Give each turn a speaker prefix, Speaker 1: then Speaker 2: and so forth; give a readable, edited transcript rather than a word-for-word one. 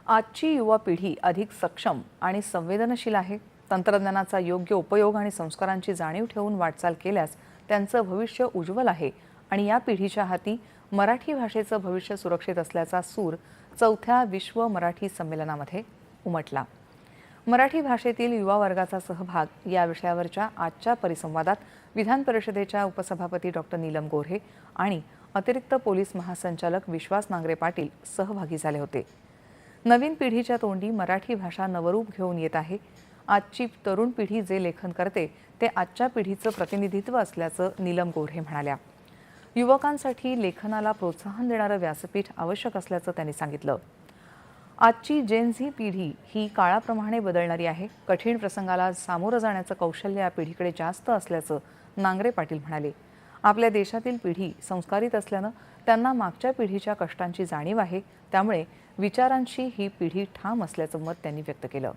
Speaker 1: आजची युवा पिढी अधिक सक्षम आणि संवेदनशील आहे। तंत्रज्ञानाचा योग्य उपयोग आणि संस्कारांची जाणीव ठेवून वाटचाल केल्यास त्यांचं भविष्य उज्ज्वल आहे आणि या पिढीच्या हाती मराठी भाषेचं भविष्य सुरक्षित असल्याचा सूर चौथ्या विश्व मराठी संमेलनामध्ये उमटला। मराठी भाषेतील युवा वर्गाचा सहभाग या विषयावरच्या आजच्या परिसंवादात विधान परिषदेच्या उपसभापती डॉक्टर नीलम गोऱ्हे आणि अतिरिक्त पोलीस महासंचालक विश्वास नांगरे पाटील सहभागी झाले होते। नवीन पिढीच्या तोंडी मराठी भाषा नवरूप घेऊन येत आहे। आजची तरुण पिढी जे लेखन करते ते आजच्या पिढीचं प्रतिनिधित्व असल्याचं नीलम गोऱ्हे म्हणाल्या। युवकांसाठी लेखनाला प्रोत्साहन देणारं व्यासपीठ आवश्यक असल्याचं त्यांनी सांगितलं। आजची जेन झी पिढी ही काळाप्रमाणे बदलणारी आहे। कठीण प्रसंगाला सामोरं जाण्याचं कौशल्य या पिढीकडे जास्त असल्याचं नांगरे पाटील म्हणाले। आपल्या देशातील पिढी संस्कारित असल्यानं त्यांना मागच्या पिढीच्या कष्टांची जाणीव आहे, त्यामुळे विचारांशी ही पिढी ठाम असल्याचं मत त्यांनी व्यक्त केलं।